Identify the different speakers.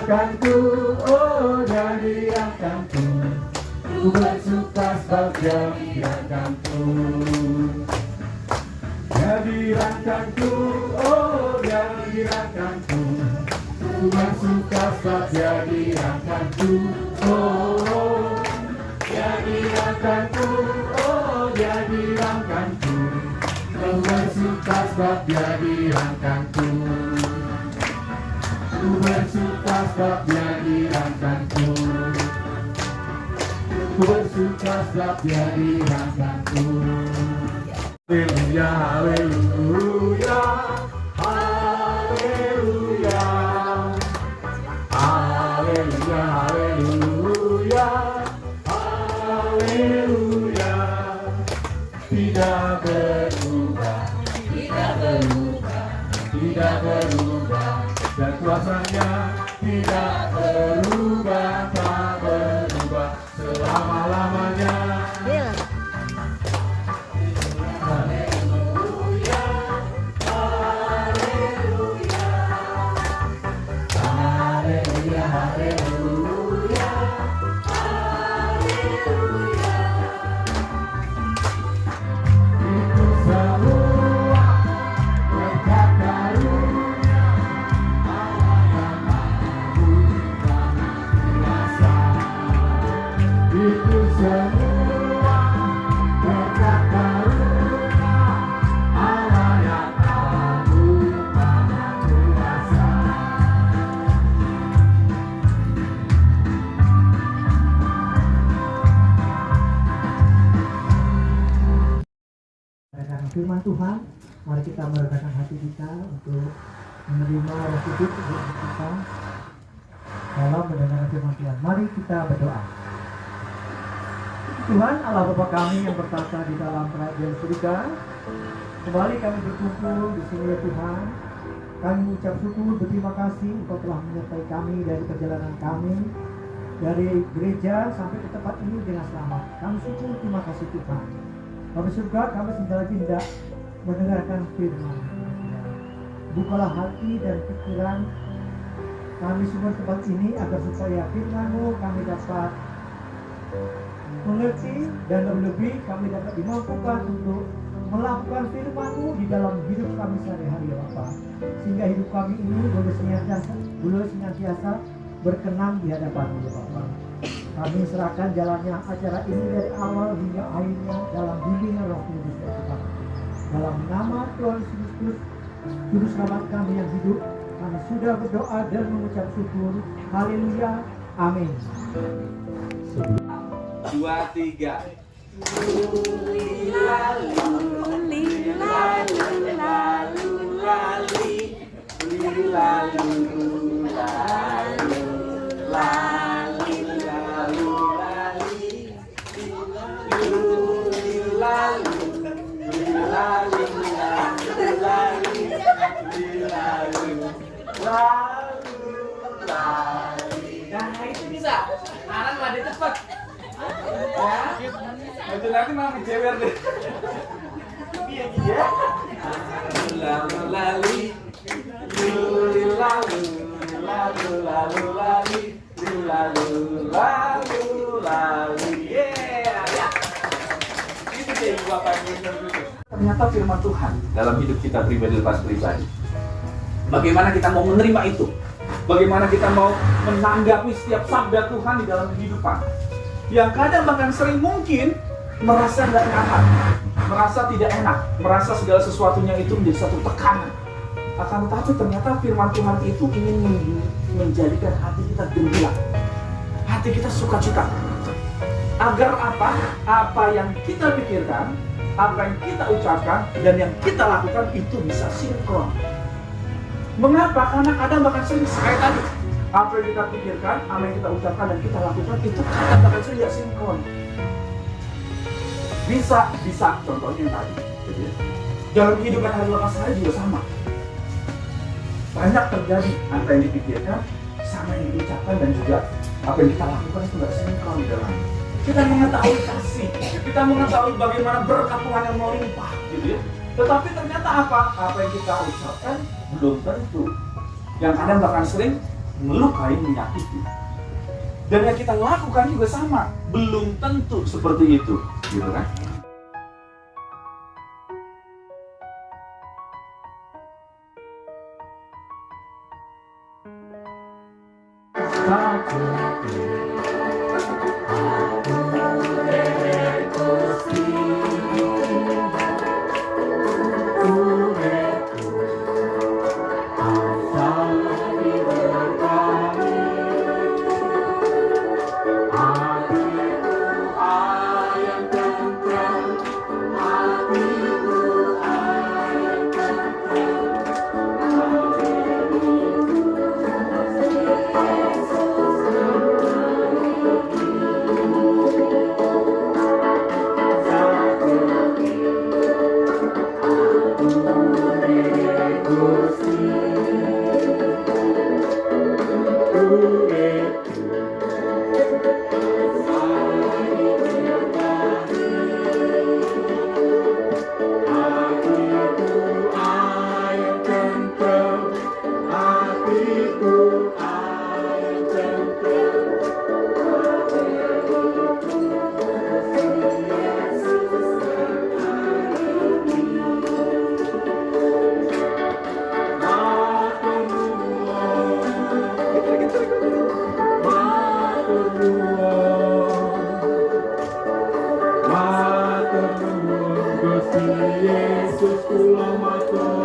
Speaker 1: diriangkanku, oh dia diriangkanku. Ku bersuka sebab dia diriangkanku. Dia diriangkanku, oh dia diriangkanku. Ku bersuka sebab dia diriangkanku, oh dia diriangkanku, oh dia diriangkanku. Ku bersuka sebab dia diriangkanku. Ku bersuka sebab dia diriangkanku. Ku bersuka sebab dia diriangkanku. Haleluya, haleluya, haleluya, haleluya, haleluya, haleluya. Tidak berubah, tidak berubah, tidak berubah. Dan kuasanya tidak berubah, tak berubah selama-lamanya. Haleluya, haleluya, haleluya, haleluya, haleluya. Itu semua berkat karunia Allah yang Maha Kuasa. Itu semua berkat karunia Allah yang Maha Kuasa.
Speaker 2: Mendengarkan firman Tuhan, mari kita meredakan hati kita untuk menerima Roh Kudus untuk kita dalam mendengarkan firman Tuhan. Mari kita berdoa. Tuhan Allah Bapa kami yang bertata di dalam kerajaan surga, kembali kami berkumpul di sini ya Tuhan. Kami mengucap syukur, berterima kasih Engkau telah menyertai kami dari perjalanan kami dari gereja sampai ke tempat ini dengan selamat. Kami syukur, terima kasih Tuhan. Kami surga, kami sebentar lagi hendak mendengarkan firman. Bukalah hati dan pikiran kami semua tempat ini agar supaya firman-Mu kami dapat mengerti dan lebih kami dapat dimampukan untuk melakukan firman-Mu di dalam hidup kami sehari-hari ya Bapa. Sehingga hidup kami ini boleh senantiasa berkenan di hadapan-Mu ya Bapa. Kami serahkan jalannya acara ini dari awal hingga akhirnya dalam bimbingan Roh Kudus ya Tuhan. Dalam nama Tuhan Yesus Kristus, Juru Selamat kami yang hidup, kami sudah berdoa dan mengucap syukur. Haleluya, amin.
Speaker 3: 2, 3.
Speaker 4: Nah itu bisa, sekarang ada cepet.
Speaker 3: Ya, itu nanti malah ngejewer deh. Iya gitu ya. Lalu lali, lalu lalu, lalu lalu lali, lalu lalu lali. Yeah, ya. Itu dia ibu bapak yang benar. Ternyata firman Tuhan dalam hidup kita pribadi lepas pribadi. Bagaimana kita mau menerima itu? Bagaimana kita mau menanggapi setiap sabda Tuhan di dalam kehidupan? Yang kadang bahkan sering mungkin merasa tidak nyaman, merasa tidak enak, merasa segala sesuatunya itu menjadi satu tekanan. Akan tetapi ternyata firman Tuhan itu ingin menjadikan hati kita gembira, hati kita sukacita. Agar apa? Apa yang kita pikirkan, apa yang kita ucapkan, dan yang kita lakukan itu bisa sinkron. Mengapa? Karena kadang bahkan sering sekali tadi apa yang kita pikirkan, apa yang kita ucapkan dan kita lakukan itu kadang bahkan sering tidak sinkron. Bisa contohnya yang tadi, gitu ya. Dalam kehidupan hari lepas saya juga sama. Banyak terjadi apa yang dipikirkan sama yang diucapkan dan juga apa yang kita lakukan itu tidak sinkron di dalam. Kita mengetahui kasih, kita mengetahui bagaimana berkat Tuhan yang melimpah, gitu ya. Tetapi ternyata apa yang kita ucapkan belum tentu. Yang kadang bahkan sering melukai, menyakiti. Dan yang kita lakukan juga sama, belum tentu seperti itu, gitu kan?
Speaker 1: Yesus kula matur